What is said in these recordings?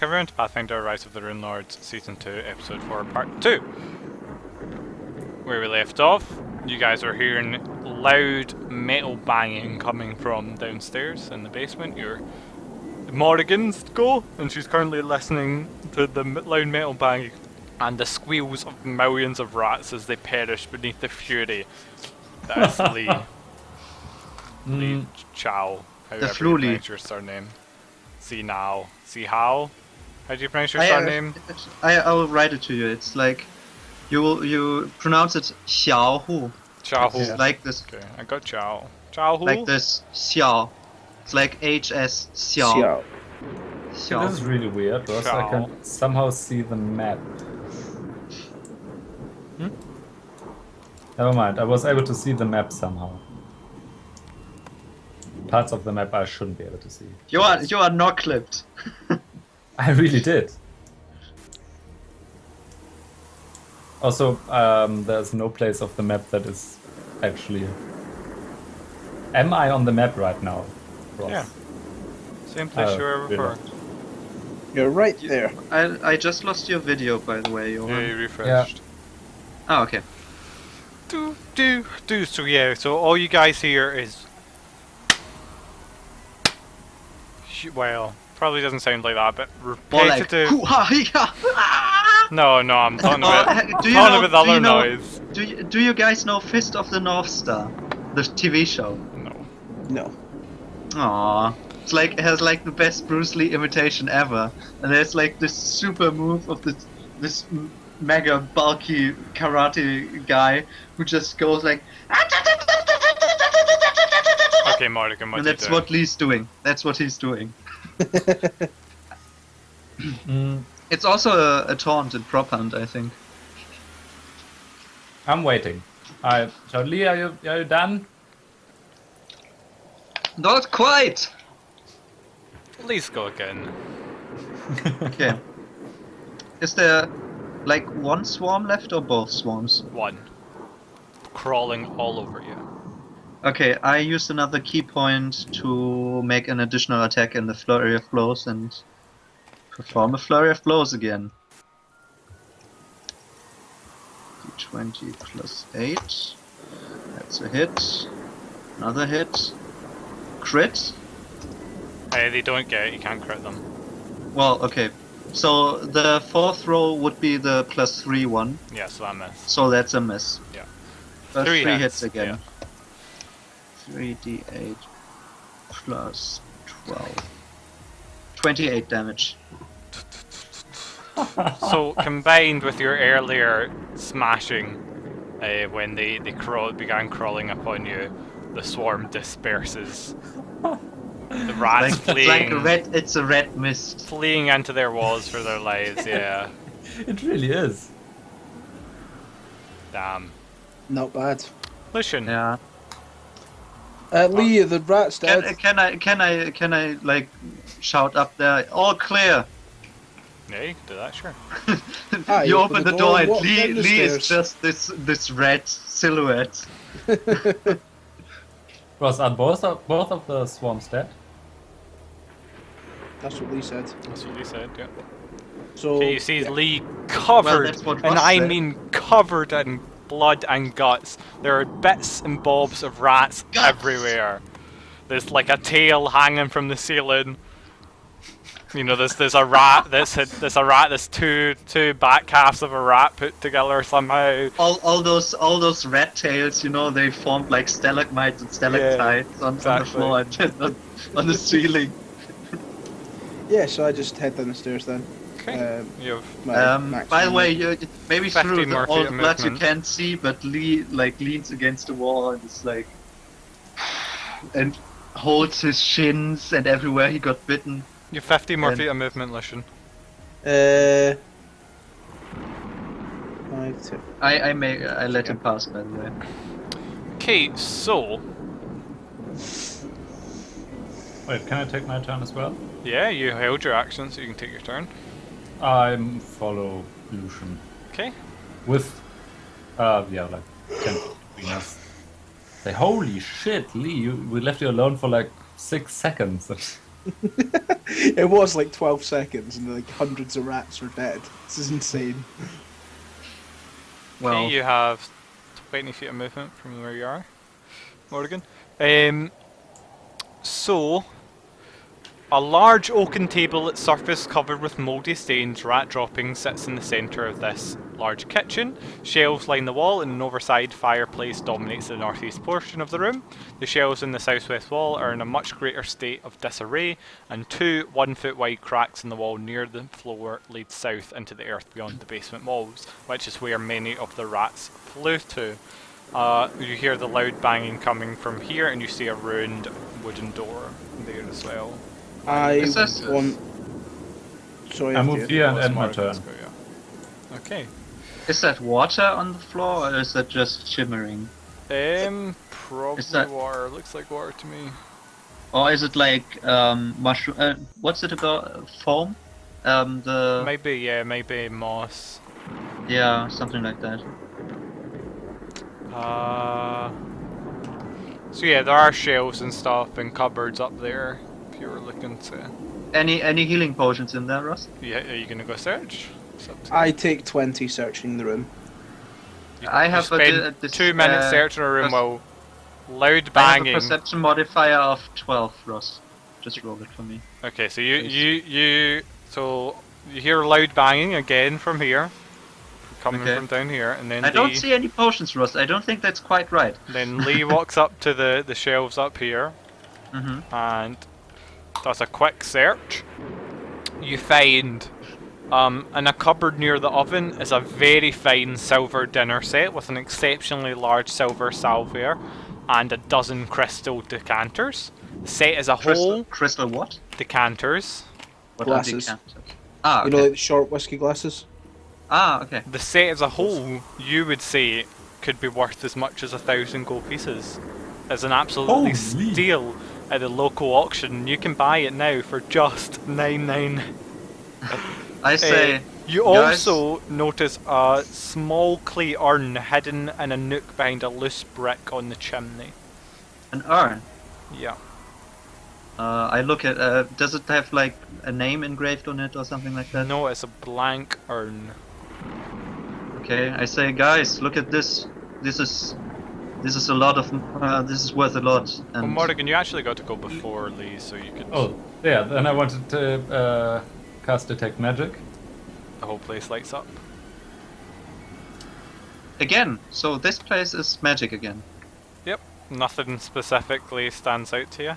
Everyone to Pathfinder Rise of the Runelords Season 2, Episode 4, Part 2. Where we left off, you guys are hearing loud metal banging coming from downstairs in the basement. Your Morrigan's go, and she's currently listening to the loud metal banging and the squeals of millions of rats as they perish beneath the fury that is Lee. Lee Chow, however you pronounce your surname. See now. See how? How do you pronounce your surname? I will write it to you. It's like you pronounce it Xiao. Xiao. It's like this. Okay, I got Xiao. Xiao. Like this Xiao. It's like HS Xiao. Xiao. This is really weird because I can somehow see the map. Never mind, I was able to see the map somehow. Parts of the map I shouldn't be able to see. You are not clipped. I really did. Also, there's no place of the map that is actually... Am I on the map right now, Ross? Yeah. Same place you were before. You're right there. I just lost your video, by the way. Yeah, you refreshed. Yeah. Oh, okay. So yeah, so all you guys hear is... Well, probably doesn't sound like that, but repetitive... No, I'm talking about, the other noise. Do you guys know Fist of the North Star? The TV show? No. Aww. It's like, it has like the best Bruce Lee imitation ever. And there's like this super move of this mega bulky karate guy who just goes like... Okay, Morrigan, what and that's what Lee's doing. That's what he's doing. It's also a taunt in Prop Hunt, I think. I'm waiting. So Lee, are you done? Not quite! Please go again. Okay. Is there like one swarm left or both swarms? One. Crawling all over you. Okay, I used another key point to make an additional attack in the Flurry of Blows and perform a Flurry of Blows again. D20 plus 8. That's a hit. Another hit. Crit. Hey, they don't get it, you can't crit them. Well, okay. So the fourth roll would be the plus 3 one. Yeah, so that missed. So that's a miss. Yeah. But 3 hits again. Yeah. 3d8 plus 12. 28 damage. So combined with your earlier smashing, when they began crawling upon you, the swarm disperses. The rats fleeing. It's a red mist. Fleeing into their walls for their lives. Yeah. It really is. Damn. Not bad. Listen. Yeah. Lee, the rat's dead. Can I like shout up there? All clear. Yeah, you can do that, sure. You open the door and Lee is stairs. just this red silhouette. Ross, are both of the swarms dead? That's what Lee said. That's what he said, yeah. So Okay, you see Lee covered, and I mean covered in blood and guts. There are bits and bobs of rats everywhere. There's like a tail hanging from the ceiling. You know, there's a rat that's two back halves of a rat put together somehow. All those rat tails, you know, they formed like stalagmites and stalactites on the floor and on the ceiling. yeah, so I just head down the stairs then. Okay. By the way, maybe 50 through more all feet the of blood you movement. can't see, but Lee like leans against the wall and is like, and holds his shins and everywhere he got bitten. You have 50 more feet of movement, listen. 5, 2. I let him pass, by the way. Okay, so Wait, can I take my turn as well? yeah, you held your action, so you can take your turn. I'm follow Lucian. Okay. With, like 10 between us. Say, holy shit, Lee, we left you alone for like 6 seconds. It was like 12 seconds and like hundreds of rats were dead. This is insane. Well, Okay, you have 20 feet of movement from where you are, Morgan. So, a large oaken table at surface covered with mouldy stains, rat droppings, sits in the centre of this large kitchen. Shelves line the wall and an oversized fireplace dominates the northeast portion of the room. The shelves in the southwest wall are in a much greater state of disarray, and 2 1-foot wide cracks in the wall near the floor lead south into the earth beyond the basement walls, which is where many of the rats flew to. You hear the loud banging coming from here, and you see a ruined wooden door there as well. I Is this- want. Sorry, I after moved you. here and Well, end my Morgan's turn. go, yeah. Okay. is that water on the floor or is that just shimmering? Probably that- water. Looks like water to me. Or is it like mushroom? What's it about? Foam? The Maybe moss. yeah, something like that. So yeah, there are shelves and stuff and cupboards up there. If you were looking to, Any healing potions in there, Ross? yeah, are you gonna go search? It's up to you. I take 20 searching the room. I You have spend this, 2 minutes searching a room pers- while loud I have a banging. perception modifier of 12, Ross. Just roll it for me. Okay, so you hear loud banging again from here, coming Okay. from down here, and then I don't see any potions, Ross. I don't think that's quite right. Then Lee walks up to the shelves up here Mm-hmm. and does a quick search. You find in a cupboard near the oven is a very fine silver dinner set with an exceptionally large silver salver and a dozen crystal decanters. The set as a whole, Crystal what? decanters. What Glasses. are decanters? Ah, You know, okay. like the short whiskey glasses? Ah, okay. The set as a whole, you would say, could be worth as much as 1,000 gold pieces. As an absolutely Holy. steal at the local auction. You can buy it now for just 99. I say, You guys- also notice a small clay urn hidden in a nook behind a loose brick on the chimney. an urn. Yeah. I look at. Does it have like a name engraved on it or something like that? No, it's a blank urn. Okay. I say, guys, look at this. This is a lot of. This is worth a lot. Well, And Morgan, you actually got to go before Lee, so you could. Oh, yeah, then I wanted to cast Detect Magic. The whole place lights up. again, so this place is magic again. Yep. Nothing specifically stands out to you.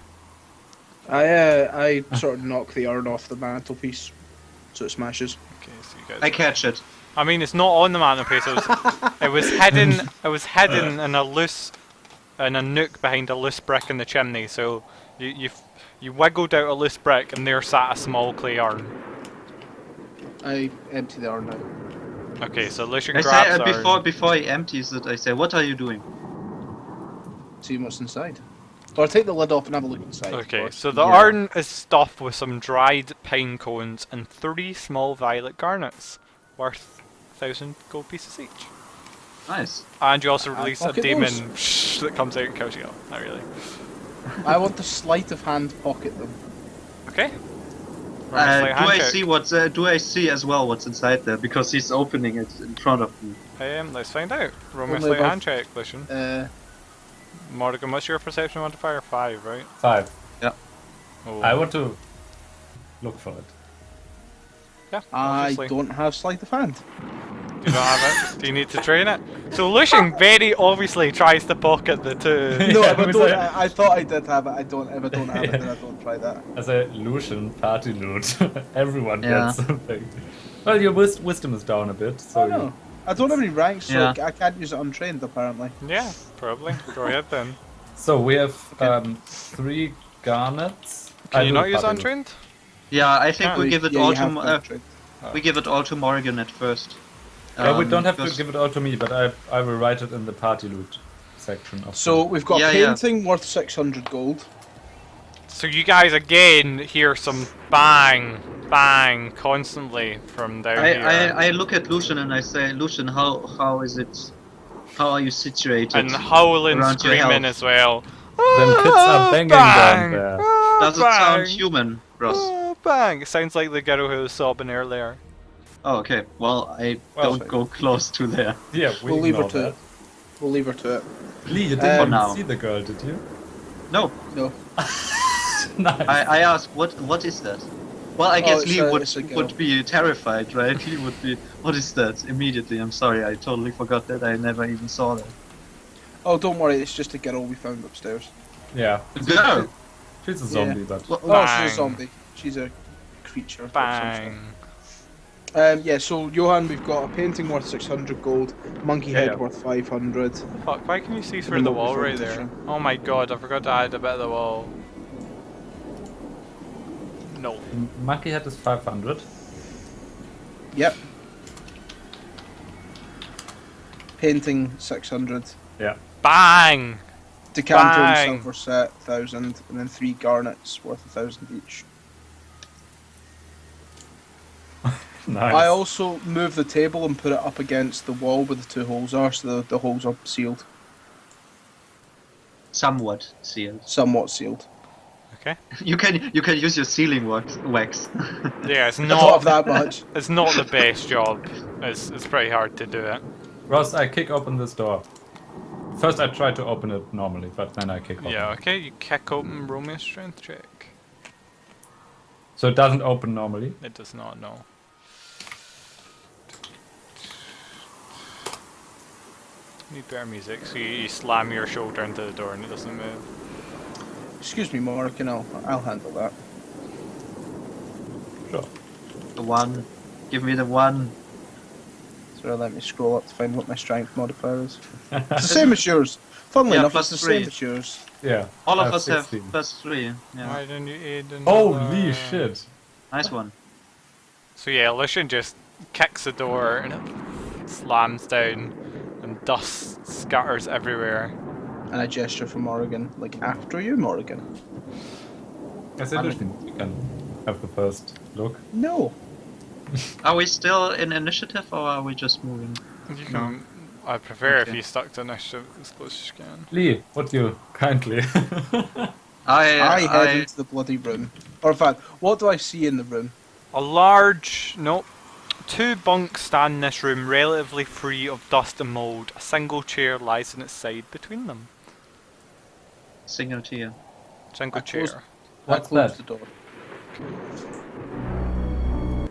I sort of knock the urn off the mantelpiece, so it smashes. Okay, so you guys. I catch it. I mean, it's not on the mantelpiece. It was hidden. It was hidden in a nook behind a loose brick in the chimney. So you wiggled out a loose brick, and there sat a small clay urn. I empty the urn out. Okay, so Lucian I grabs say the urn. before he empties it, I say, "What are you doing?" See what's inside. Or take the lid off and have a look inside. Okay, Or- so the Yeah. urn is stuffed with some dried pine cones and 3 small violet garnets, worth 1,000 gold pieces each. Nice. And you also release a pocket demon those. that comes out and kills you. Not really. I want the sleight of hand pocket them. Okay. Do Roll a sleight hand I check. see what's? Do I see as well what's inside there? Because he's opening it in front of me. Let's find out. Roll me a Only sleight above- hand check, Lucian. Morgan, what's your perception modifier? 5, right? 5. Oh. I want to look for it. Yeah, I obviously. don't have sleight of hand. You don't have it? Do you need to train it? So Lucian very obviously tries to pocket the 2. No, Yeah, if I, it was don't, like- I thought I did have it. I don't. If I don't have it, then I don't try that. As a Lucian party loot, everyone Yeah. gets something. Well, your wisdom is down a bit, so Oh no, I don't have any ranks, so Yeah. I can't use it untrained apparently. Yeah, probably. Go ahead then. So we have Okay. 3 garnets. Can I you do not use party loot. untrained? Yeah, I think we give it Yeah, all you have to to untrained. we give it all to Morgan at first. Yeah, we don't have to because- give it all to me, but I will write it in the party loot section. Of So we've got Yeah, a yeah. painting worth 600 gold. So you guys again hear some bang, bang constantly from down here. I look at Lucian and I say, Lucian, how is it? How are you situated? And howling, around your screaming health? as well. Them kids are banging Bang! down there. Does it sound human, Ross? Oh, bang! It sounds like the girl who was sobbing earlier. Oh, okay. Well, I Well, don't go close to there. Yeah, We'll leave her ignore to that. it. We'll leave her to it. Lee, you For didn't even now. see the girl, did you? No, No. Nice. I asked, what is that? Well, I guess it's Lee it's a girl. would be terrified, right? He would be, what is that? Immediately. I'm sorry, I totally forgot that. I never even saw that. Oh, don't worry. It's just a girl we found upstairs. Yeah. Girl! She's a zombie, but Well, Oh, Bang. she's a zombie. She's a creature. of some Bang. sort. Yeah, so Johan, we've got a painting worth 600 gold, monkey Yeah, head yeah. worth 500. Fuck, why can you see through Remote the wall right there? reflection. Oh my god, I forgot to add a bit of the wall. No. monkey head is 500. Yep. Painting 600. Yeah. Bang! Decanter Bang. and silver set 1000, and then 3 garnets worth 1000 each. Nice. I also moved the table and put it up against the wall where the 2 holes are, so the holes are sealed. somewhat sealed. Somewhat sealed. Okay. You can use your sealing wax. Yeah, it's Not not that much. it's not the best job. It's pretty hard to do it. Ross, I kick open this door. First I try to open it normally, but then I kick open Yeah, it. okay, you kick open, roll me a strength check. So it doesn't open normally. It does not, no. Need better music, so you slam your shoulder into the door and it doesn't move. Excuse me, Mark, and I'll handle that. Sure. The one. Give me the one. So let me scroll up to find what my strength modifier is. It's the same as yours. Funnily Yeah, enough, plus it's the 3. same as yours. Yeah. All I of us have 16. +3. Yeah. Why didn't you aid in Holy shit. Nice one. So yeah, Lucian just kicks the door and it slams down and dust scatters everywhere. And I gesture for Morrigan, like, after you, Morrigan. As illusion, you can have the first look. No. Are we still in initiative or are we just moving? You can, I prefer if Okay. you stuck to initiative as close as you can. Lee, would you kindly? I head I into the bloody room. Or in fact, what do I see in the room? A large, nope, 2 bunks stand in this room relatively free of dust and mould. A single chair lies on its side between them. single tier. Single I close- chair. What's I close that? the door.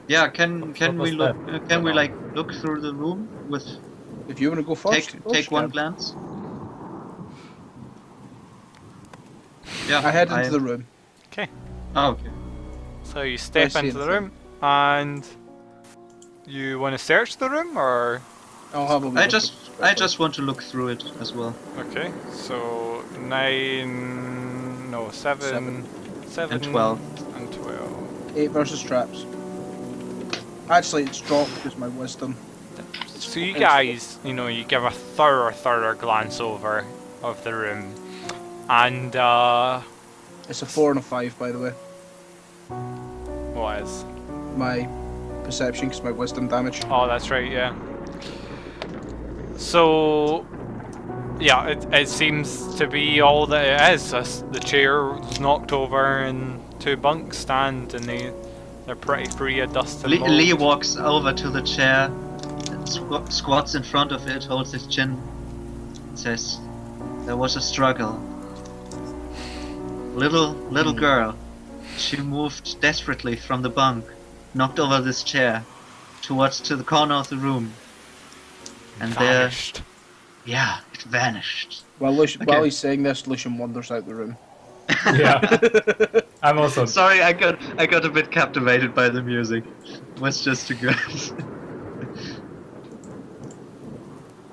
Yeah, can What we was look? that? Can we like look through the room with If you want to go first, take one Ken. glance? Yeah, I head into the room. Okay, Oh, okay. so you step see into the anything. room and you want to search the room or? I'll have a wee I look just at it. want to look through it as well. Okay, so 9, no, 7, 7 And 12. and 12. 8 versus traps. Actually, it's dropped because my wisdom. So you guys, you know, you give a thorough glance over of the room, and It's a 4 and a 5, by the way. what is? My perception, because my wisdom damage. Oh, that's right, yeah. So, yeah, it seems to be all that it is. The chair was knocked over and 2 bunks stand, and they're pretty free of dust and mold. Lee walks over to the chair, and squats in front of it, holds his chin, and says, "There was a struggle. Little girl. She moved desperately from the bunk, knocked over this chair, to the corner of the room, and Vanished. yeah, it vanished." While Okay. while he's saying this, Lucian wanders out the room. Yeah. I'm also. Sorry, I got a bit captivated by the music. It was just too good.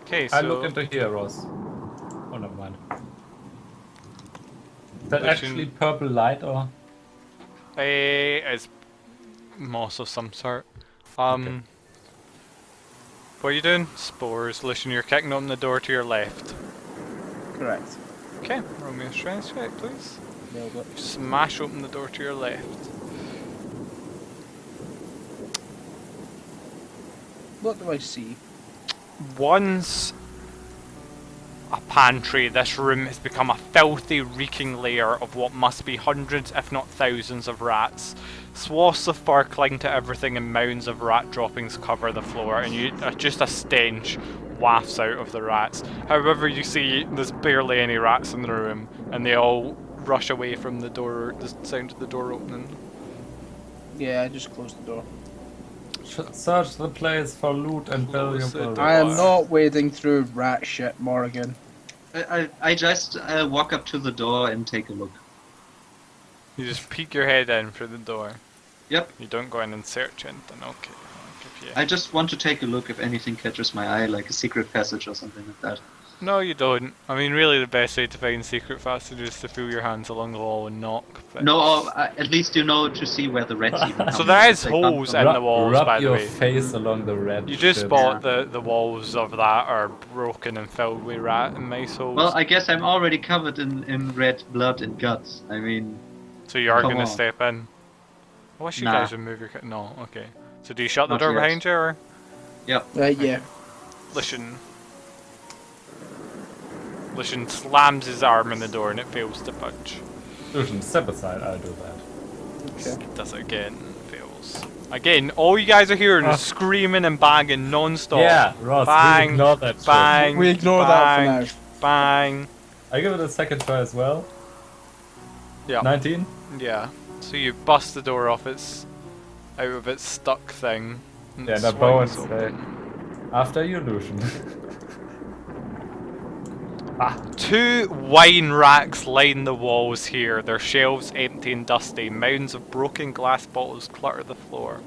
Okay, so I look into here, Ross. Oh, never mind. Is that Lucian- actually purple light or? it's moss of some sort. Okay. What are you doing? Spores. Listen, you're kicking open the door to your left. Correct. Okay, roll me a strength check, please. Nailed it. Smash open the door to your left. What do I see? Once a pantry, this room has become a filthy, reeking lair of what must be hundreds, if not thousands, of rats. Swaths of fur cling to everything and mounds of rat droppings cover the floor, and just a stench wafts out of the rats. However, you see there's barely any rats in the room, and they all rush away from the door, the sound of the door opening. Yeah, I just closed the door. Search the place for loot and Close the valuable. door. I am not wading through rat shit, Morrigan. I just walk up to the door and take a look. You just peek your head in through the door. Yep. You don't go in and search anything. Okay. I'll give you. I just want to take a look if anything catches my eye, like a secret passage or something like that. No, you don't. I mean, really, the best way to find secret passages is to feel your hands along the wall and knock. But... No, at least you know to see where the rats even come So there from, is if they come holes from. in the walls, rub by the your way. face along the red. You just shit. spot the walls of that are broken and filled with rat and mice holes. Well, I guess I'm already covered in red blood and guts. I mean, so you are come going to on. step in. I wish you Nah. guys would move your... No, okay. So do you shut the Not door yet. behind you, or... yep. Yeah. Lucian slams his arm in the door and it fails to budge. Lucian, step aside, I'll do that. Okay. Does it again, fails. Again, all you guys are hearing is screaming and banging non-stop. Yeah, Ross, Bang, we ignore that shit. Bang, We ignore bang, that for now. Bang. I give it a second try as well. Yeah. 19? Yeah. So you bust the door off its... out of its stuck thing. And Yeah, it the bow and swings stay. open. After you, Lucian. 2 wine racks line the walls here, their shelves empty and dusty. Mounds of broken glass bottles clutter the floor.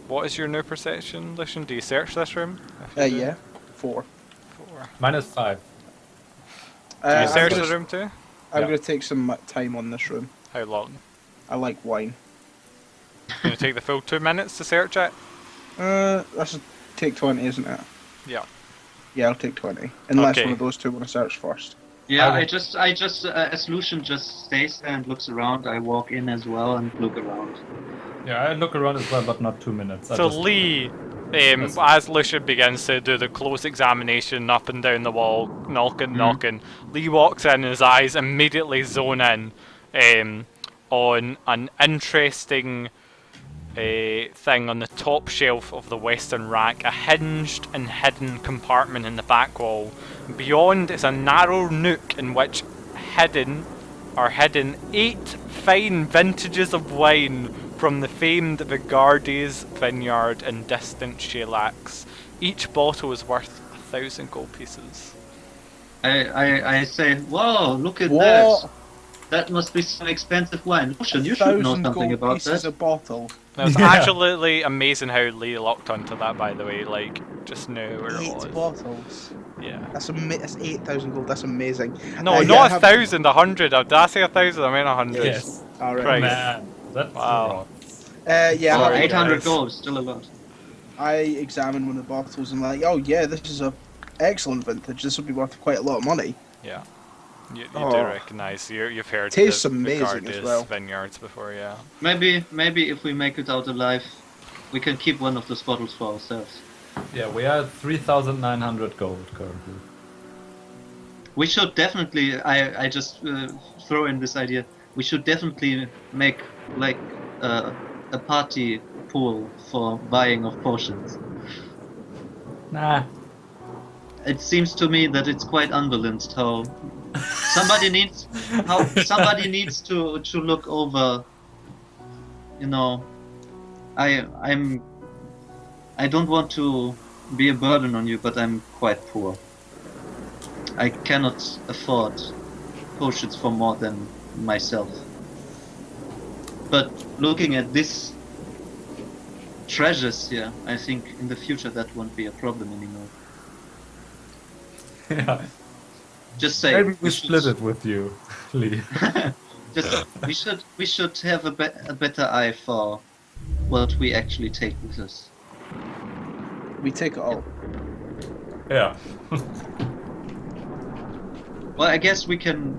What is your new perception, Lucian? Do you search this room? If you do, Yeah. 4. 4. -5. Do you I'm search gonna, the room too? I'm Yeah. gonna take some time on this room. How long? I like wine. Gonna take the full 2 minutes to search it? That should take 20, isn't it? Yeah. Yeah, I'll take 20. Unless Okay. one of those two want to search first. Yeah, Okay. I just, as Lucian just stays there and looks around, I walk in as well and look around. Yeah, I look around as well, but not 2 minutes. I So just- Lee, That's- as Lucian begins to do the close examination up and down the wall, knocking, Lee walks in and his eyes immediately zone in on an interesting thing on the top shelf of the western rack, a hinged and hidden compartment in the back wall. Beyond is a narrow nook in which are hidden 8 fine vintages of wine from the famed Vigardi's vineyard in distant Shelax. Each bottle is worth 1,000 gold pieces. I say, whoa, look at What? that! That must be some expensive wine. Lucian, you should know 1,000 something gold about pieces that. a bottle. It was Yeah. absolutely amazing how Lee locked onto that, by the way, like, just knew where it 8 was. bottles. Yeah. That's 8,000 gold. That's amazing. No, yeah, not I have- 1,000, 100. Did I say 1,000? I meant 100. Yes. All right. Right. Man, that's Wow. wrong. Yeah. For Sorry, 800 guys. gold, still a lot. I examined one of the bottles and like, oh yeah, this is a excellent vintage. This would be worth quite a lot of money. Yeah. You do Oh. recognise, you've heard Tastes the amazing as Vigardi's well. vineyards before, yeah. Maybe if we make it out alive, we can keep one of those bottles for ourselves. Yeah, we are 3,900 gold currently. We should definitely. I just throw in this idea. We should definitely make like a party pool for buying of potions. Nah. It seems to me that it's quite unbalanced how somebody needs to look over. You know, I don't want to be a burden on you, but I'm quite poor. I cannot afford potions for more than myself. But looking at this treasures here, I think in the future that won't be a problem anymore. Yeah. Just say Maybe we should- split it with you, Lee. Just we should have a better eye for what we actually take with us. We take it all. Yeah. Well, I guess we can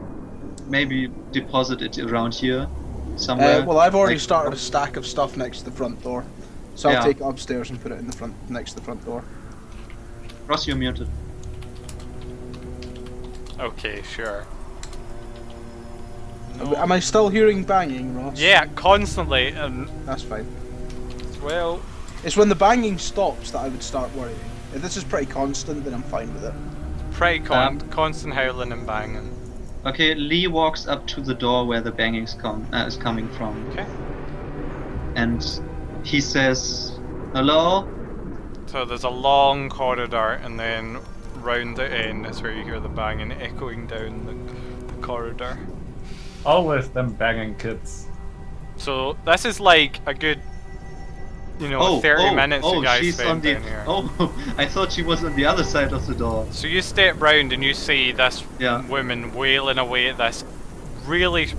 maybe deposit it around here somewhere. Well, I've already like- started a stack of stuff next to the front door, so Yeah. I'll take it upstairs and put it in the front next to the front door. Ross, you're muted. Okay, sure. Am I still hearing banging, Ross? Yeah, constantly, and That's fine. well, It's when the banging stops that I would start worrying. If this is pretty constant, then I'm fine with it. pretty constant howling and banging. Okay, Lee walks up to the door where the banging is coming from, Okay. and he says, "Hello." So there's a long corridor, and then round the end is where you hear the banging echoing down the corridor. Always them banging kids. So this is like a good, 30 minutes you guys she's spend on the. down here. Oh, I thought she was on the other side of the door. So you step round and you see this Yeah. woman wailing away at this really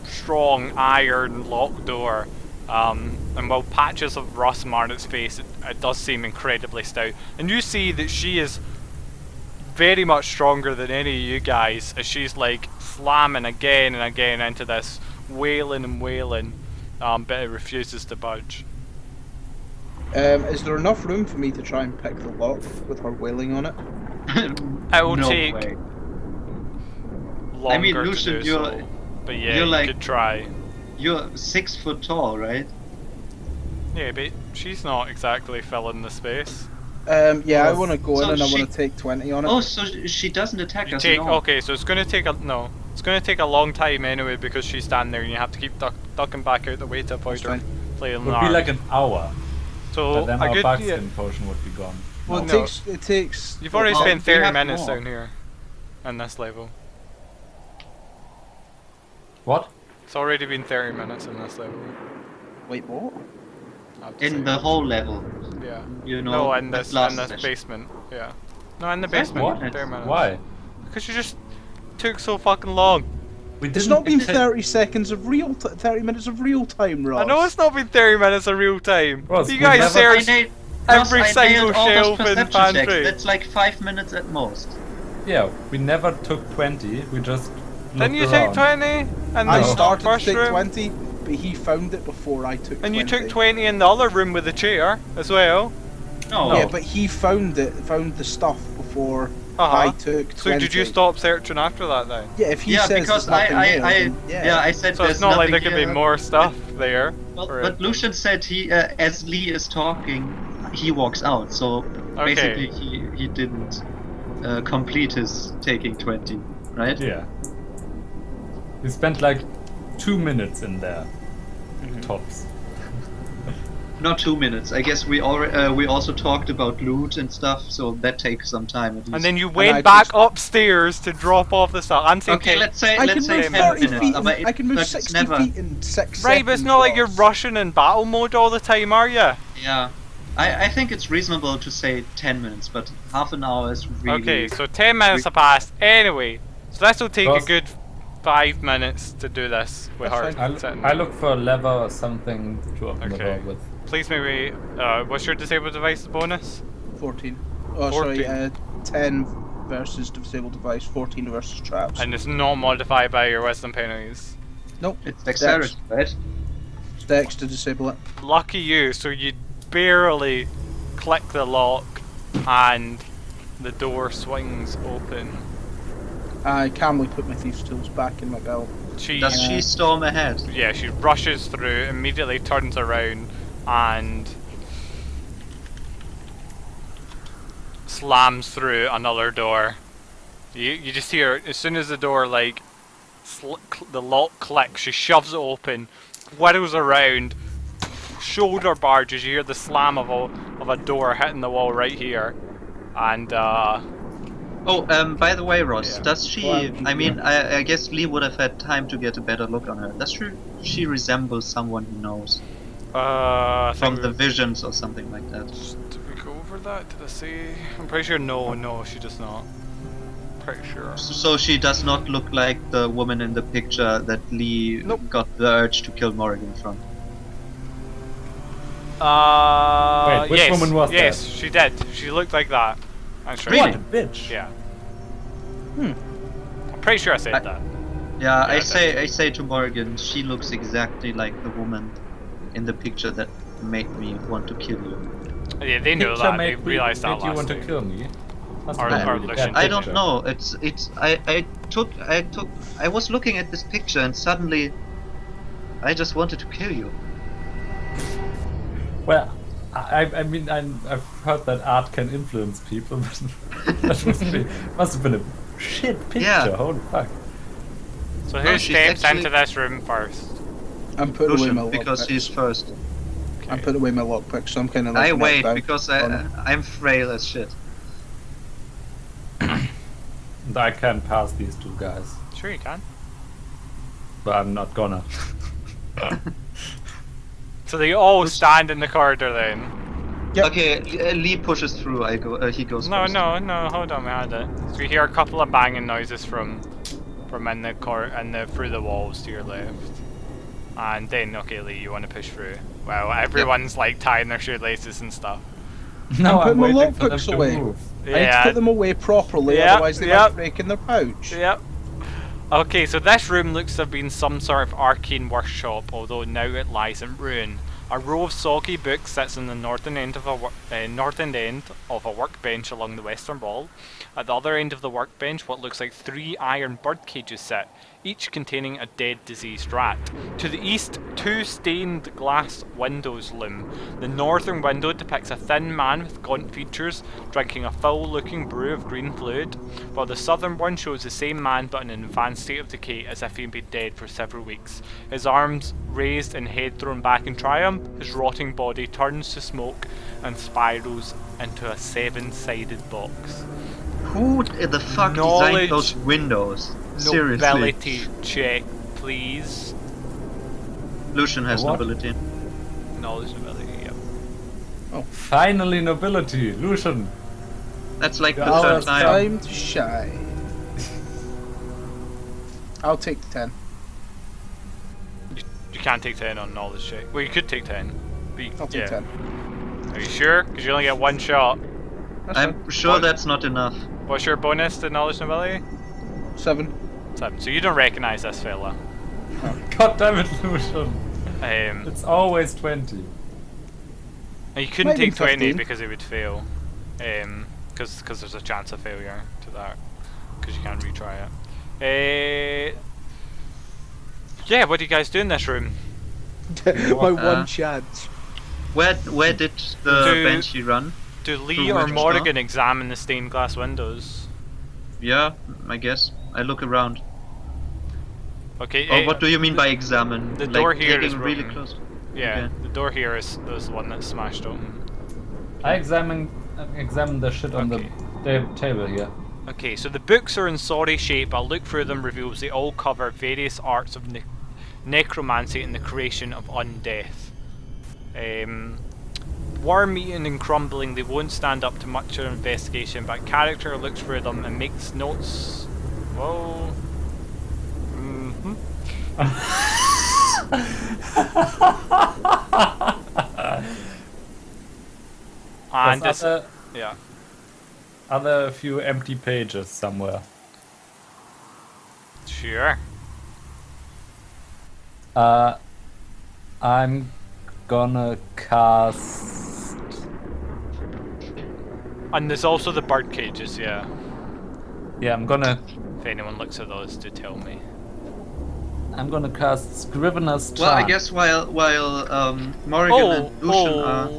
strong iron locked door. And while patches of rust mar its face, it does seem incredibly stout. And you see that she is very much stronger than any of you guys, as she's like slamming again and again into this wailing and wailing, but it refuses to budge. Is there enough room for me to try and pick the lock with her wailing on it? It will No take way. longer Lucian, to do you're- so, but yeah, you're you like- could try. You're 6 foot tall, right? Yeah, but she's not exactly filling the space. Yeah, I Well, want to go so in and I she- want to take 20 on it. Oh, so she doesn't attack You us take at all. okay, so it's gonna take it's gonna take a long time anyway because she's standing there and you have to keep ducking back out the way to avoid That's her fine. playing Would the be like an hour, So but then a our good bug yeah, skin potion would be gone. Well, No. it takes. You've already Oh, spent we 30 have minutes more. down here, on this level. What? It's already been 30 minutes in this level. Wait, what? I have to In say. the whole level, Yeah. you know. No, in the this last session. basement. Yeah. No, in the What? basement. What? 30 minutes. Why? Because you just took so fucking long. We It's didn't not been ta- 30 seconds of 30 minutes of real time, Ross. I know it's not been 30 minutes of real time. Ross, you we guys never- searched I every nailed single all those shelf in perception checks. pantry. That's like 5 minutes at most. Yeah, we never took 20. We just. Didn't you looked take around. 20? And I No. started to first take room? 20, but he found it before I took 20. And you took 20 in the other room with the chair as well. No. Yeah, but he found the stuff before Uh-huh. I took 20. So did you stop searching after that then? Yeah, if he Yeah, says because there's nothing there, then yeah, I said So there's it's not like nothing there could be here. more stuff there. Well, or but Lucian said he, as Lee is talking, he walks out. So Okay. basically, he didn't complete his taking 20, right? Yeah. We spent like 2 minutes in there. Tops. Not 2 minutes. I guess we also talked about loot and stuff, so that takes some time at least. And then you I went back just- upstairs to drop off the stuff. I'm saying, okay, let's say I can 10 move 30 minutes. feet. but I can move but it's 60 never, feet in 6 seconds. right, but it's not like you're Ross. rushing in battle mode all the time, are you? Yeah, I think it's reasonable to say 10 minutes, but half an hour is really. Okay, so 10 minutes have passed. Anyway, so this will take Ross- a good 5 minutes to do this with That's her fine. sitting. I look for a lever or something to open the door Okay. with. Please maybe, what's your disabled device bonus? 14. Oh, 14. sorry, 10 versus disabled device, 14 versus traps. And it's not modified by your wisdom penalties. Nope. It's dexterity, right? Dex to disable it. Lucky you, so you barely click the lock and the door swings open. I calmly put my thieves' tools back in my belt. She, Does she storm ahead? yeah, she rushes through, immediately turns around and slams through another door. You just hear, as soon as the door like the lock clicks, she shoves it open, whirls around, shoulder barges. You hear the slam of a door hitting the wall right here, and Oh, by the way, Ross, Yeah. does she? Well, I mean, I guess Lee would have had time to get a better look on her. Does she resemble someone he knows I think from the visions or something like that? Did we go over that? Did I say? I'm pretty sure no, she does not. Pretty sure. So she does not look like the woman in the picture that Lee Nope. got the urge to kill Morrigan from. Wait, which yes, woman was that? yes, she did. She looked like that. I'm sure. Really? What a bitch. Yeah. Hmm. I'm pretty sure I said that. Yeah, I I say to Morrigan, she looks exactly like the woman in the picture that made me want to kill you. Yeah, they know Picture that. They made realized that made you last want to time. kill me. Must Or- have been a or really Lucian. bad I don't picture. know. I was looking at this picture and suddenly I just wanted to kill you. Well, I mean, I've heard that art can influence people, but that must have been a shit picture. Yeah. Holy fuck. So No, who she's steps actually- into this room first? I'm putting away my Lucian, because lockpicks. he's first. I'm putting away my lockpick, so I'm kind of like. I wait down. because I'm frail as shit. And I can pass these two guys, Sure you can. but I'm not gonna. So they all stand in the corridor then? Yep. Okay, Lee pushes through. He goes No, first. no, hold on, we had it. So you hear a couple of banging noises from in the through the walls to your left. And then, okay, Lee, you want to push through. Well, everyone's like tying their shoelaces and stuff. No, I'm I'm putting my waiting for them lockpicks to away. move. I need to put them away properly, Yep, otherwise they yep. might break in their pouch. Yep. Okay, so this room looks to have been some sort of arcane workshop, although now it lies in ruin. A row of soggy books sits in the northern end of a workbench along the western wall. At the other end of the workbench, what looks like 3 iron bird cages sit, each containing a dead, diseased rat. To the east, 2 stained glass windows loom. The northern window depicts a thin man with gaunt features drinking a foul-looking brew of green fluid, while the southern one shows the same man but in an advanced state of decay as if he'd been dead for several weeks. His arms raised and head thrown back in triumph, his rotting body turns to smoke and spirals into a 7-sided box. Who the fuck Knowledge- designed those windows? Seriously. Nobility check, please. Lucian has What? nobility. Knowledge nobility, yep. Finally, nobility, Lucian. That's like the Yeah, third that's time. Time to shine. I'll take 10. You can't take 10 on knowledge check. Well, you could take 10. But I'll take 10. Are you sure? Because you only get 1 shot. That's I'm sure What? that's not enough. What's your bonus to knowledge nobility? fine. 7. 7. So you don't recognize this fella. God damn it, Lucian. Um, It's always 20. and you couldn't Might be take 20 15. because it would fail. Because there's a chance of failure to that. Because you can't retry it. Yeah, what do you guys do in this room? My one Uh, chance. Where did the Do- Banshee run? Do Lee Through or which Morrigan examine the stained glass windows? Yeah, I guess. I look around. Okay. Oh, what do you mean by examine? the Like door here taking is really broken. close. Yeah, Okay. the door here is the one that's smashed open. I examine the shit on Okay. the table here. Okay, so the books are in sorry shape. A look through them reveals they all cover various arts of necromancy and the creation of undeath. Worm-eaten and crumbling, they won't stand up to much of an investigation, but character looks through them and makes notes. Whoa. And There's this, yeah. other few empty pages somewhere. Sure. I'm gonna cast. And there's also the bird cages, yeah. Yeah, I'm gonna If anyone looks at those, do tell me. cast Scrivener's Charm. Well, I guess while Morrigan and Lucian are,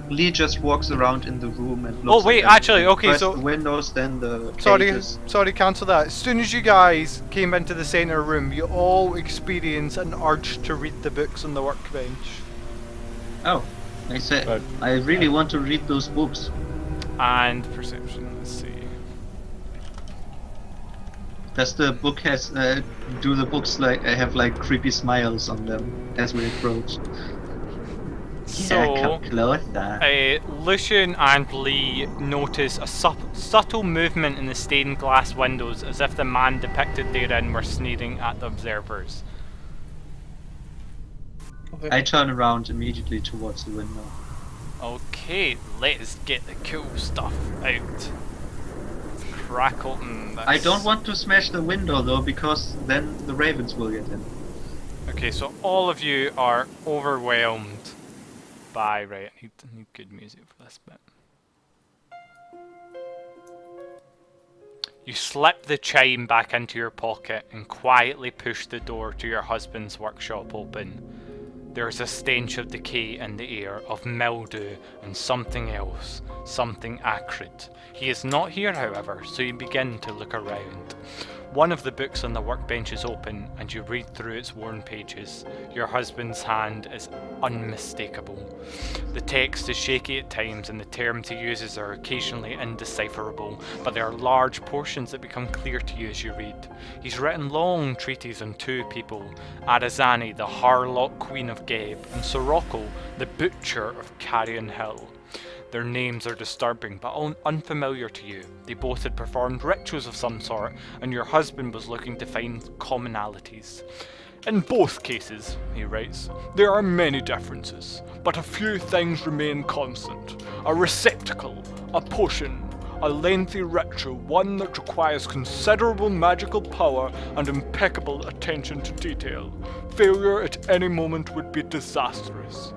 Lee just walks around in the room and looks. wait, at actually, everything. okay, First so- the windows, then the cages. Sorry, cancel that. As soon as you guys came into the center room, you all experience an urge to read the books on the workbench. Oh, I said But- I really want to read those books. And perception, let's see. Does the book do the books have like creepy smiles on them as we approach? So, come closer. Lucian and Lee notice a subtle movement in the stained glass windows as if the man depicted therein were sneering at the observers. Okay. I turn around immediately towards the window. Okay, let's get the cool stuff out. Crack open this. I don't want to smash the window though, because then the ravens will get in. Okay, so all of you are overwhelmed by... Right, I need good music for this bit. You slip the chime back into your pocket and quietly push the door to your husband's workshop open. There is a stench of decay in the air, of mildew and something else, something acrid. He is not here, however, so you begin to look around. One of the books on the workbench is open, and you read through its worn pages. Your husband's hand is unmistakable. The text is shaky at times, and the terms he uses are occasionally indecipherable, but there are large portions that become clear to you as you read. He's written long treatises on two people, Arizani, the Harlock Queen of Geb, and Sirocco, the Butcher of Carrion Hill. Their names are disturbing, but unfamiliar to you. They both had performed rituals of some sort, and your husband was looking to find commonalities. In both cases, he writes, there are many differences, but a few things remain constant. A receptacle, a potion, a lengthy ritual, one that requires considerable magical power and impeccable attention to detail. Failure at any moment would be disastrous.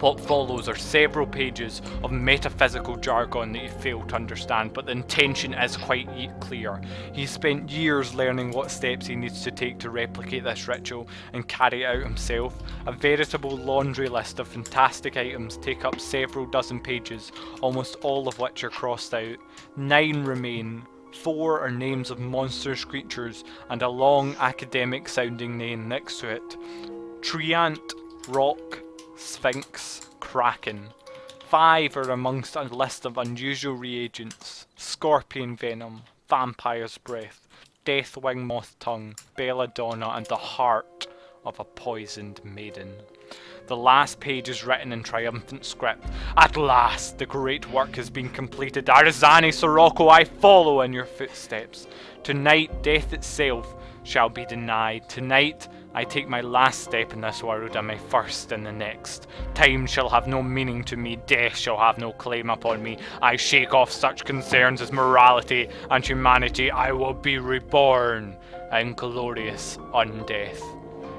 What follows are several pages of metaphysical jargon that you fail to understand, but the intention is quite clear. He spent years learning what steps he needs to take to replicate this ritual and carry it out himself. A veritable laundry list of fantastic items take up several dozen pages, almost all of which are crossed out. 9 remain. 4 are names of monstrous creatures, and a long academic sounding name next to it. Treant, Rock, Sphinx, Kraken. 5 are amongst a list of unusual reagents: scorpion venom, vampire's breath, deathwing moth tongue, belladonna, and the heart of a poisoned maiden. The last page is written in triumphant script. At last, the great work has been completed. Arizani, Sirocco, I follow in your footsteps. Tonight, death itself shall be denied. Tonight, I take my last step in this world and my first in the next. Time shall have no meaning to me, death shall have no claim upon me. I shake off such concerns as morality and humanity. I will be reborn in glorious undeath.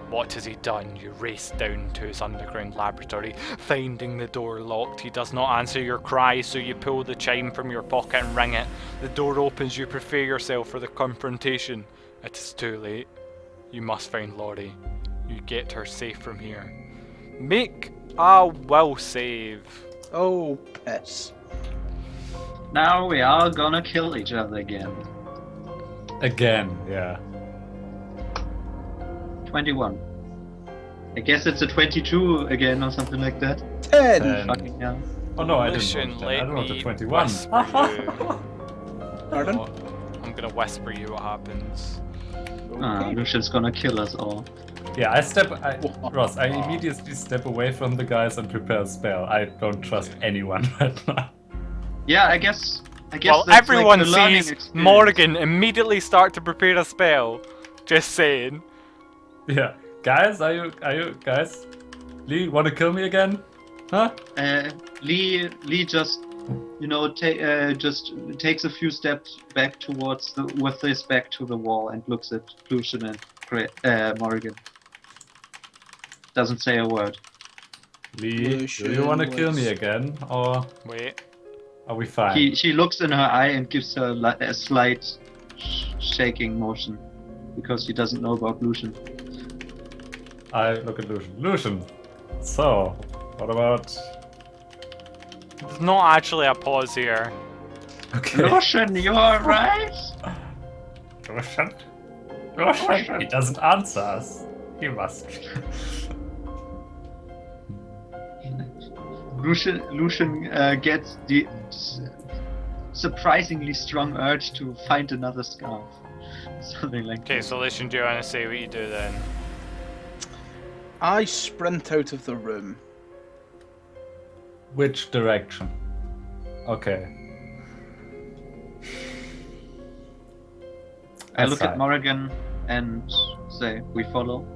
What has he done? You race down to his underground laboratory. Finding the door locked, he does not answer your cry, so you pull the chime from your pocket and ring it. The door opens, you prepare yourself for the confrontation. It is too late. You must find Laurie. You get her safe from here. Make a will save. Oh, piss. Now we are gonna kill each other again. Again, yeah. 21. I guess it's a 22 again or something like that. 10. Fucking hell. Oh no, I didn't Listen, want that. I let don't want the me 21. whisper you. Pardon? I'm gonna whisper you what happens. Okay. Lucian's gonna kill us all. Yeah, Ross, I immediately step away from the guys and prepare a spell. I don't trust anyone right now. Yeah, I guess Well, that's everyone like the learning sees experience. Morgan immediately start to prepare a spell. Just saying. Yeah, guys, are you guys? Lee, want to kill me again? Huh? Lee just, just takes a few steps back towards with his back to the wall and looks at Lucian and Morgan. Doesn't say a word. Lee, do you want to kill me again, or Wait. are we fine? She looks in her eye and gives her a slight shaking motion because she doesn't know about Lucian. I look at Lucian. Lucian, so, what about... There's not actually a pause here. Okay. Lucian, you're right. Lucian? Lucian? He doesn't answer us. He must. Lucian gets the surprisingly strong urge to find another scarf. Something like Okay, that. so listen, do you want to say what you do then? I sprint out of the room. Which direction? Okay. I look at Aside. Morrigan and say, we follow.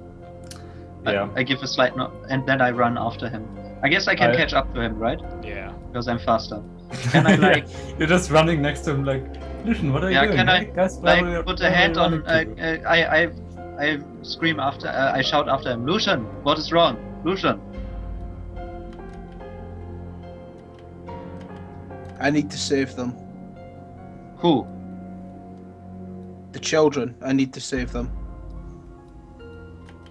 Yeah. I give a slight nod, and then I run after him. I guess I can catch up to him, right? Yeah. Because I'm faster. Can I like, You're just running next to him like, Lucian, what are you doing? can I Hey, guys, where are we- like put where a are hand we on? running to? I scream after. I shout after him. Lucian, what is wrong? Lucian. I need to save them. Who? The children. I need to save them.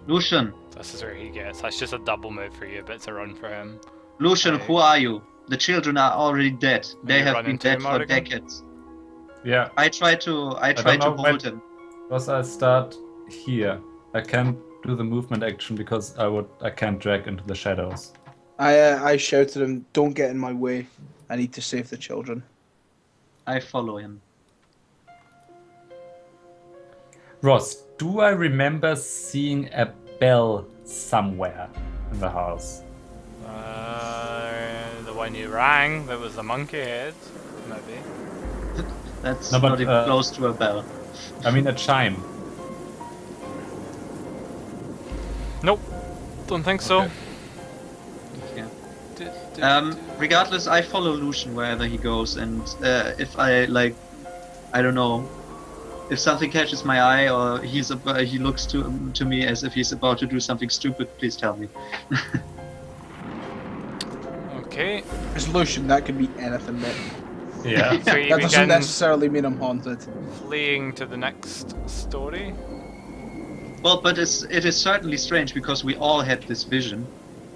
Lucian, This is where he gets. That's just a double move for you, but it's a run for him. Lucian, Hey. who are you? The children are already dead. They you have running been to dead him, for Artigan? decades. Yeah, I try to don't know hold him. because I start here. I can't do the movement action because I can't drag into the shadows. I shouted him, "Don't get in my way. I need to save the children." I follow him. Ross, do I remember seeing a bell somewhere in the house? The one you rang, that was the monkey head, maybe. That's No, but, not even close to a bell. I mean a chime. Nope, don't think so. Okay. Yeah. Regardless, I follow Lucian wherever he goes, and if I don't know, if something catches my eye or he looks to me as if he's about to do something stupid, please tell me. Okay, It's Lucian. That could be anything, mate. Yeah. so you That doesn't begin necessarily mean I'm haunted. fleeing to the next story. Well, but it is certainly strange because we all had this vision,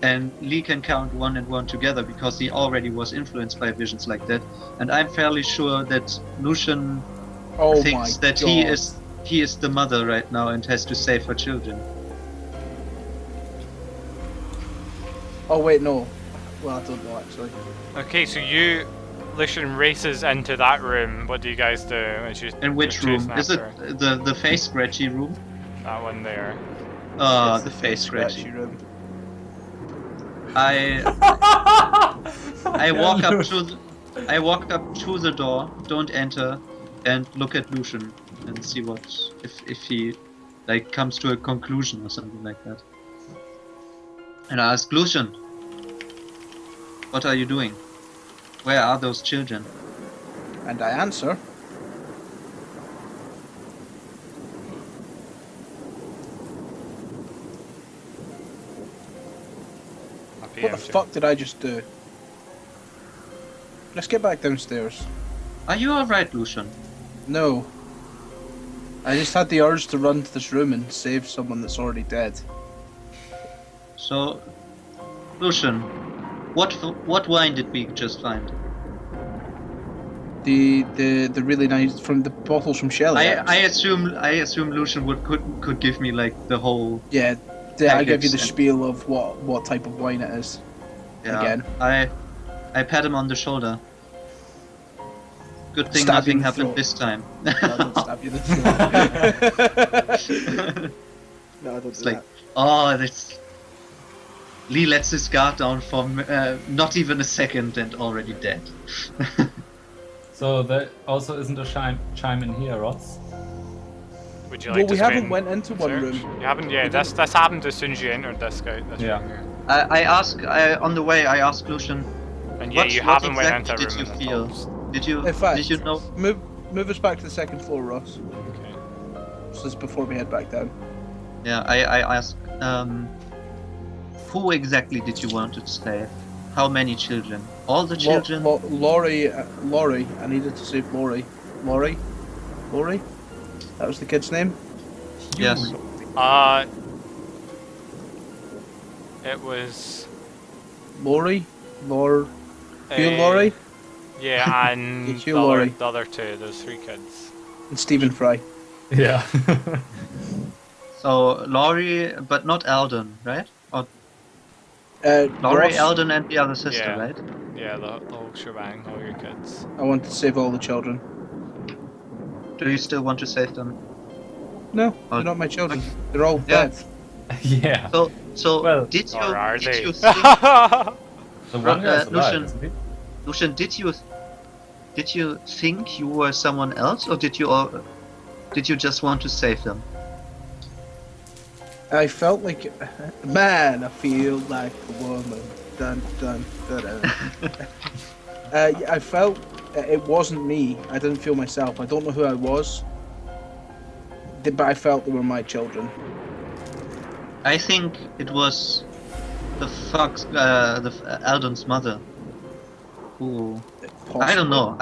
and Lee can count 1 and 1 together because he already was influenced by visions like that, and I'm fairly sure that Lucian Oh thinks my that god. he is the mother right now and has to save her children. Oh wait, no. Well, I don't know actually. Okay, so Lucian races into that room. What do you guys do? As you, In which you're room? chasing Is it after the face scratchy room? that one there? Ah, It's the face scratchy. scratchy room. I walk up to the door, don't enter, and look at Lucian and see what if he comes to a conclusion or something like that. And I ask Lucian, what are you doing? Where are those children? And I answer. Happy What the empty. fuck did I just do? Let's get back downstairs. Are you alright, Lucian? No. I just had the urge to run to this room and save someone that's already dead. So, Lucian, what wine did we just find? The really nice from the bottles from Shelley. I assume Lucian could give me the whole. Yeah, I give you the package and- spiel of what type of wine it is. Yeah, Again. I pat him on the shoulder. Good thing Stab you nothing in the happened throat. this time. No, I don't stab you in the throat. No, I don't do that. Oh, that's. Lee lets his guard down for not even a second and already dead. So there also isn't a chime in here, Ross. Would you Well, like to we haven't spend went into one search? room. You haven't. Yeah, this happened as soon as you entered this guy. This Yeah. room here. On the way, I ask Lucian, And yeah, What- you what haven't went into exactly a room did in you the feel? tops. did In fact, you know? move us back to the second floor, Ross. Okay. So this is before we head back down. Yeah, I ask, who exactly did you want to save? How many children? All the children? Laurie, I needed to save Laurie. Laurie? That was the kid's name? Yes. It was. Laurie? Hugh uh, Laurie? Yeah, and Hugh the Laurie. other two, those 3 kids. And Stephen Fry. Yeah. So Laurie, but not Eldon, right? Or Laurie, Ross, Eldon, and the other sister, Yeah. right? Yeah, the whole shebang, all your kids. I want to save all the children. Do you still want to save them? No, Oh, they're not my children. They're all Yeah. dead. Yeah. So Well, did you Or are did they? you think, The one guy's alive, Lucian. isn't he? Lucian, did you think you were someone else, or did you just want to save them? I felt like, man, I feel like a woman. Dun dun dun. Dun. I felt it wasn't me. I didn't feel myself. I don't know who I was, but I felt they were my children. I think it was Eldon's mother. Who? I don't know.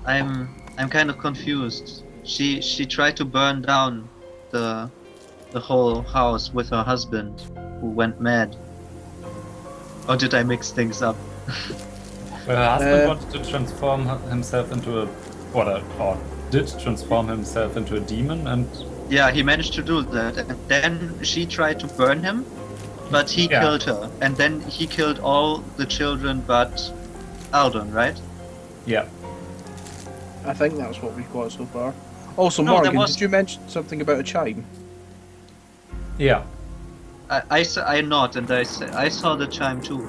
I'm kind of confused. She tried to burn down the whole house with her husband, who went mad. Or did I mix things up? Well, her husband wanted to transform himself into a... or did transform himself into a demon, and... Yeah, he managed to do that, and then she tried to burn him, but he killed her. And then he killed all the children but Aldon, right? Yeah. I think that's what we've got so far. Also, No, Morgan, there was- did you mention something about a chime? Yeah. I nod, and I saw the chime too.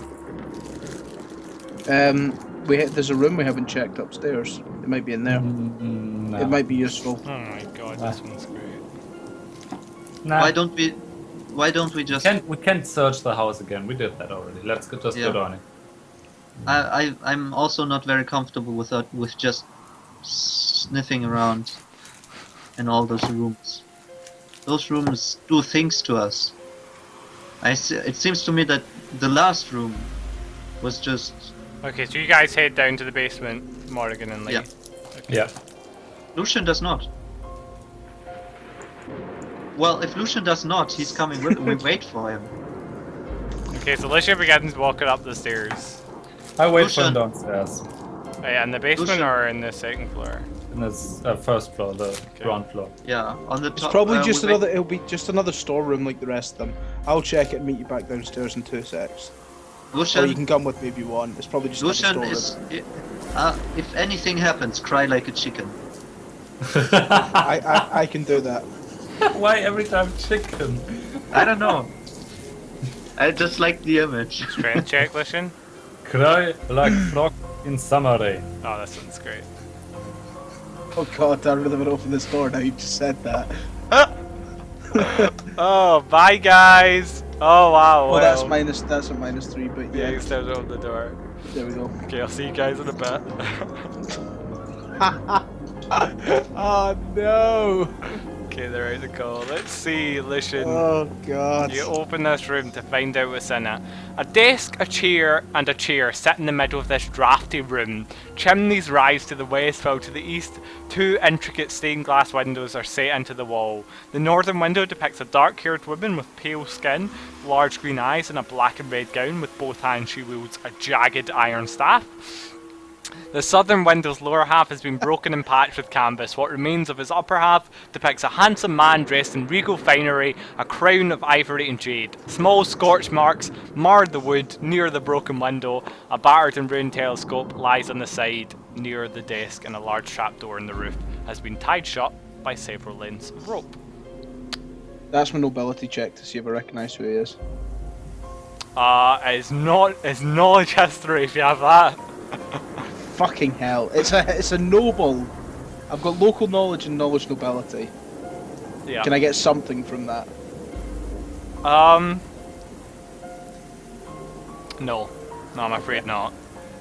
There's a room we haven't checked upstairs. It might be in there. No. It might be useful. Oh my god, this one's great. Nah. Why don't we just... We can't search the house again. We did that already. Let's just Yeah. go on it. I'm also not very comfortable with just sniffing around in all those rooms. Those rooms do things to us. It seems to me that the last room was just... Okay, so you guys head down to the basement, Morrigan and Lee. Yeah. Yeah. Lucian does not. Well, if Lucian does not, he's coming with... we wait for him. Okay, so Alicia begins walking up the stairs. I wait for him Lucian. downstairs. Oh, yeah, in the basement Lucian. or in the second floor? In this first floor, the ground floor. Yeah, on the top... It's probably just we wait- another. It'll be just another storeroom like the rest of them. I'll check it and meet you back downstairs in 2 secs. Or you Lucian, can come with me if you want. It's probably just Lucian another is... storeroom. if anything happens, cry like a chicken. I can do that. Why every time chicken? I don't know. I just like the image. Strength check, Lucian. Cry like frog in summer rain. Oh, this one's great. Oh god, I'd rather open this door now. You just said that. Oh, bye guys! Oh wow, Well, that's a -3, but Yeah, yeah. you stepped over the door. There we go. Okay, I'll see you guys in a bit. Oh no! Okay, they're out the call. Let's see, Lucian. Oh god. You open this room to find out what's in it. A desk, a chair, and a chair sit in the middle of this drafty room. Chimneys rise to the west while to the east, 2 intricate stained glass windows are set into the wall. The northern window depicts a dark-haired woman with pale skin, large green eyes, and a black and red gown. With both hands she wields a jagged iron staff. The southern window's lower half has been broken and patched with canvas. What remains of its upper half depicts a handsome man dressed in regal finery, a crown of ivory and jade. Small scorch marks marred the wood near the broken window. A battered and ruined telescope lies on the side near the desk, and a large trapdoor in the roof has been tied shut by several lengths of rope. That's my nobility check to see if I recognise who he is. It's knowledge history if you have that. Fucking hell! It's a noble. I've got local knowledge and knowledge nobility. Yeah. Can I get something from that? No, I'm afraid not.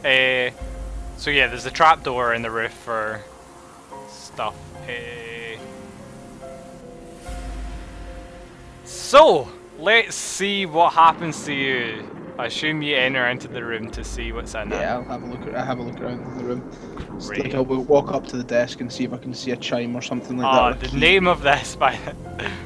So yeah, there's a trapdoor in the roof for stuff. So let's see what happens to you. I assume you enter into the room to see what's in Yeah, it. I'll have a look. I'll have a look around the room. It's Great. like I'll walk up to the desk and see if I can see a chime or something like that. or a The key. name of this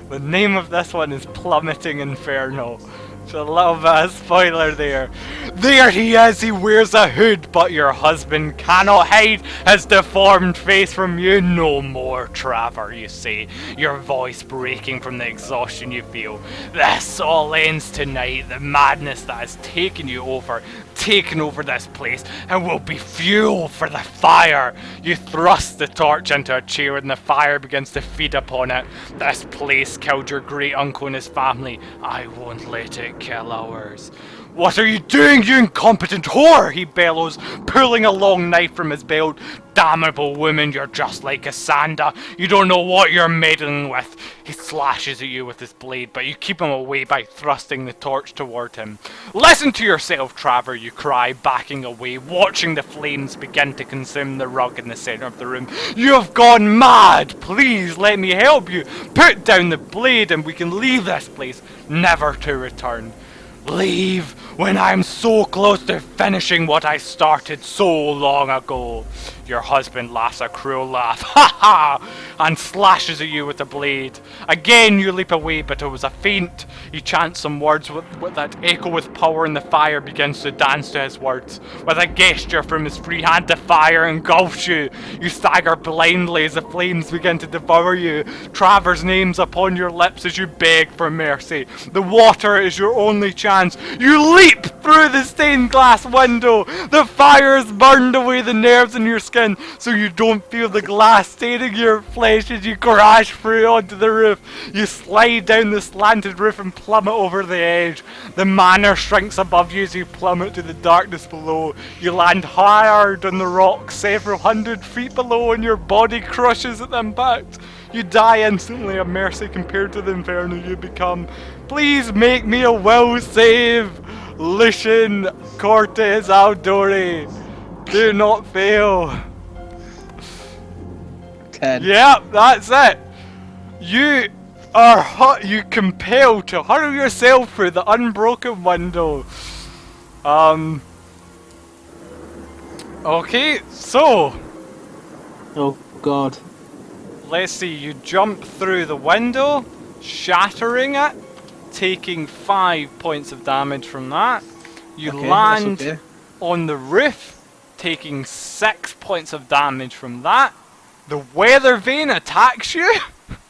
the name of this one is Plummeting Inferno. So a little bit of spoiler there. There he is, he wears a hood, but your husband cannot hide his deformed face from you no more, Trevor, you say, your voice breaking from the exhaustion you feel. This all ends tonight, the madness that has taken over this place, and will be fuel for the fire. You thrust the torch into a chair and the fire begins to feed upon it. This place killed your great uncle and his family. I won't let it kill ours. What are you doing, you incompetent whore? He bellows, pulling a long knife from his belt. Damnable woman, you're just like Cassandra. You don't know what you're meddling with. He slashes at you with his blade, but you keep him away by thrusting the torch toward him. Listen to yourself, Trevor, you cry, backing away, watching the flames begin to consume the rug in the center of the room. You have gone mad! Please let me help you. Put down the blade and we can leave this place, never to return. leave when I'm so close to finishing what I started so long ago. Your husband laughs a cruel laugh, ha ha, and slashes at you with the blade. Again you leap away, but it was a feint. He chants some words with that echo with power, and the fire begins to dance to his words. With a gesture from his free hand, the fire engulfs you. You stagger blindly as the flames begin to devour you. Traver's name's upon your lips as you beg for mercy. The water is your only chance. You leap through the stained glass window. The fire has burned away the nerves in your skin, so you don't feel the glass staining your flesh as you crash through onto the roof. You slide down the slanted roof and plummet over the edge. The manor shrinks above you as you plummet to the darkness below. You land hard on the rocks several hundred feet below, and your body crushes at the impact. You die instantly, a mercy compared to the inferno you become. Please make me a will save. Lucian Cortez Aldori. Do not fail. 10. Yep, that's it. You are you compelled to hurl yourself through the unbroken window. Okay, so Oh god. let's see. You jump through the window, shattering it, taking 5 points of damage from that. You Okay, land that's okay. on the roof, taking 6 points of damage from that. The weather vane attacks you.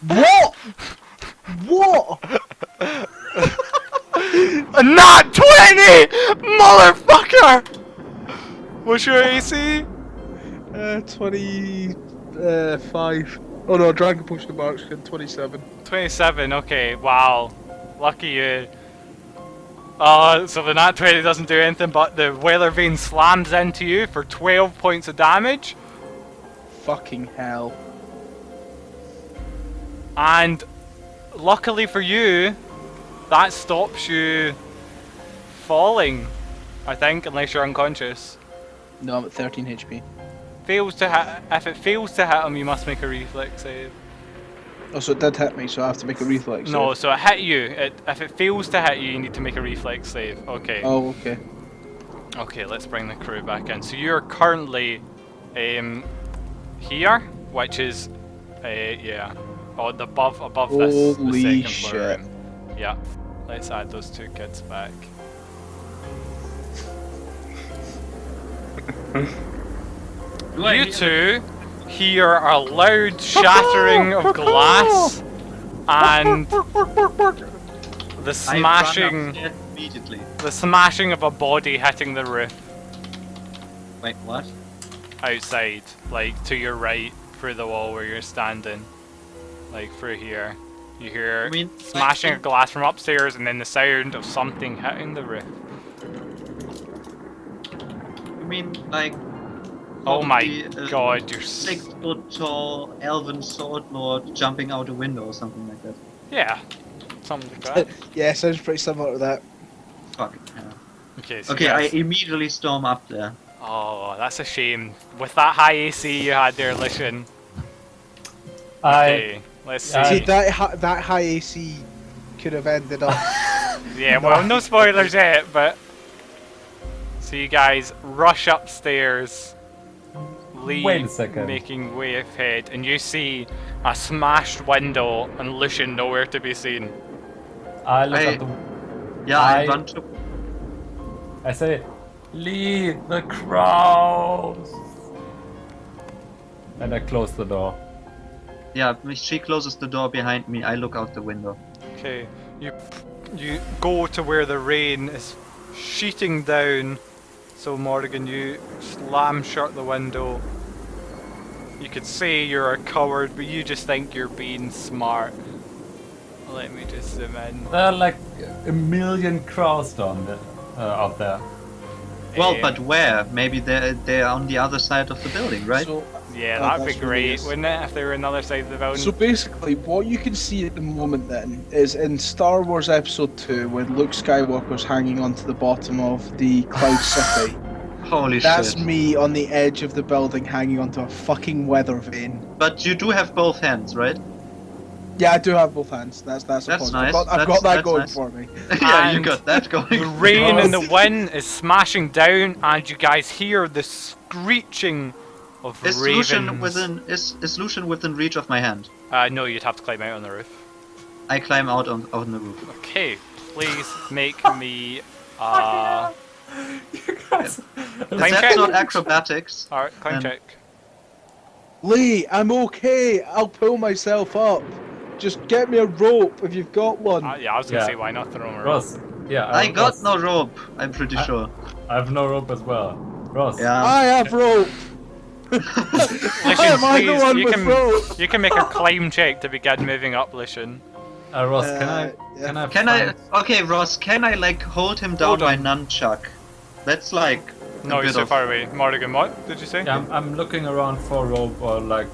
What? What? A nat 20! Motherfucker! What's your AC? 25. Oh no, Dragon Push the Markskin, 27. 27, okay, wow. Lucky you. So the nat 20 doesn't do anything, but the weather vane slams into you for 12 points of damage. Fucking hell. And luckily for you, that stops you falling, I think, unless you're unconscious. No, I'm at 13 HP. Fails to hit. If it fails to hit him, you must make a reflex save. Oh, so it did hit me, so I have to make a reflex. No, save. so it hit you. If it fails to hit you, you need to make a reflex save. Okay. Oh, okay. Okay, let's bring the crew back in. So you're currently here, which is yeah, above this the Holy second floor shit. room. Yeah. Let's add those two kids back. You two hear a loud shattering of glass and the smashing immediately. of a body hitting the roof Wait, what? outside, like to your right, through the wall where you're standing, like through here. You hear I mean, smashing like, of glass from upstairs and then the sound of something hitting the roof. I mean, like. Oh my probably, god, you're 6 foot tall elven sword lord jumping out a window or something like that. yeah, something like that. Yeah, sounds pretty similar to that. Fucking hell. Okay, so Okay, you I guys- immediately storm up there. Oh, that's a shame. With that high AC you had there, Lucian. I Okay, let's see. See, that high AC could have ended up. Yeah, well, no spoilers yet, but... So you guys rush upstairs. Lee Wait a second. making way ahead, and you see a smashed window and Lucian nowhere to be seen. I look I- at the. Yeah, I run to. I say, Lee, the crows. And I close the door. Yeah, she closes the door behind me. I look out the window. Okay, you go to where the rain is sheeting down. So Morgan, you slam shut the window. You could say you're a coward, but you just think you're being smart. Let me just zoom in. There are like a million crows down there, out there. Well, Um, but where? Maybe they're on the other side of the building, right? So, Yeah, Oh, that'd be that's really great, nice. wouldn't it, if they were on the other side of the building? so basically, what you can see at the moment then is in Star Wars Episode 2, when Luke Skywalker's hanging onto the bottom of the Cloud City. Holy That's shit. me on the edge of the building hanging onto a fucking weather vane. But you do have both hands, right? Yeah, I do have both hands. That's a That's positive. nice. I've got that That's going nice. for me. Yeah, you And got that going. The rain and the wind is smashing down, and you guys hear the screeching of Is ravens. Lucian within reach of my hand? No, you'd have to climb out on the roof. I climb out on the roof. Okay, please make me. You guys. If Climb that's check. not acrobatics. Alright, climb Um, check. Lee, I'm okay. I'll pull myself up. Just get me a rope if you've got one. Yeah, I was gonna Yeah. say, why not throw him around? Ross. Yeah. I got Ross, no rope. I'm pretty sure. I have no rope as well. Ross. Yeah. I have rope. Lucian, Am I the please, one you with can rope? you can make a climb check to begin moving up, Lucian. Ross, yeah. can I? Okay, Ross, can I like hold him down Hold by on. nunchuck? That's like a No, he's bit so of- far away. Morrigan, what did you say? Yeah, I'm looking around for rope or like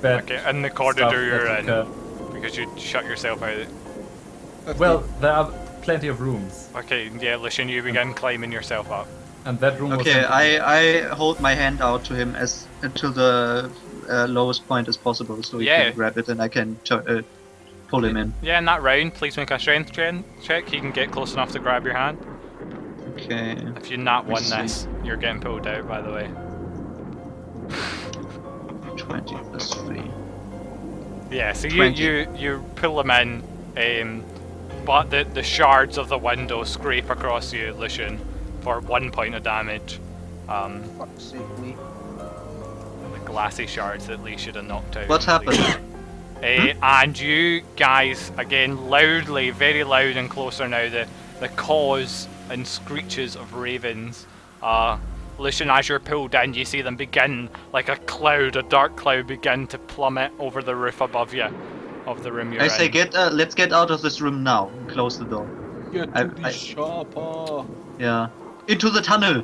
bed. Okay, in the stuff corridor you're that in, you can- because you shut yourself out. Well, there are plenty of rooms, Okay, yeah, Lucian, you begin climbing yourself up. and that room Okay, was. I hold my hand out to him as to the lowest point as possible, so he Yeah. can grab it and I can pull him in. Yeah, in that round, please make a strength check. He can get close enough to grab your hand. Okay. If you not won I see. this, you're getting pulled out, by the way. 20 plus 3. Yeah, so 20. you pull him in, but the shards of the window scrape across you, Lucian, for 1 point of damage. Fuck's sake, Lee. The glassy shards that Lee should have knocked out. What happened? And you guys, again, loudly, very loud and closer now, the caws and screeches of ravens. Lucian, as you're pulled in, you see them begin, like a dark cloud, begin to plummet over the roof above you, of the room you're I in. say let's get out of this room now. Close the door. Get I- to the I- shopper. Yeah. Into the tunnel!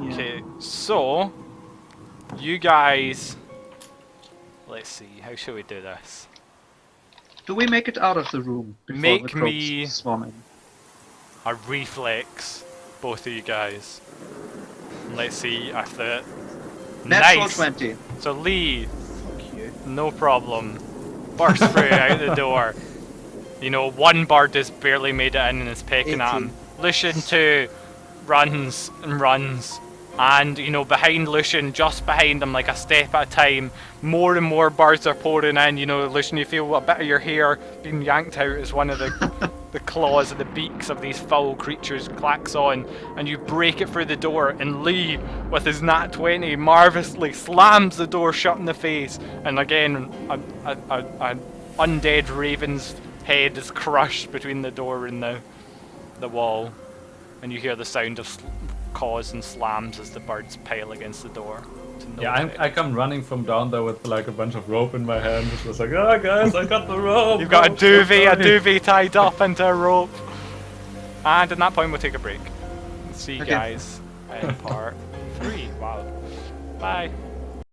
Yeah. Okay, so you guys, let's see, how should we do this? Do we make it out of the room before Make the crows me- swarm in? A reflex, both of you guys. Let's see if the Natural nice. 20. So Lee, Fuck you. no problem, burst through out the door. You know, one bird has barely made it in and is pecking at him. Lucian too runs and runs, and you know, behind Lucian, just behind him, like a step at a time, more and more birds are pouring in. You know, Lucian, you feel a bit of your hair being yanked out as one of the claws and the beaks of these foul creatures clacks on, and you break it through the door, and Lee, with his nat 20, marvellously slams the door shut in the face, and again, an undead raven's head is crushed between the door and the wall, and you hear the sound of caws and slams as the birds pile against the door. to no Yeah, effect. I come running from down there with like a bunch of rope in my hand, which was like, oh guys, I got the rope. You've got a rope, duvet sorry." tied up into a rope. And at that point, we'll take a break. See you Okay. guys in part 3. Wow. Bye.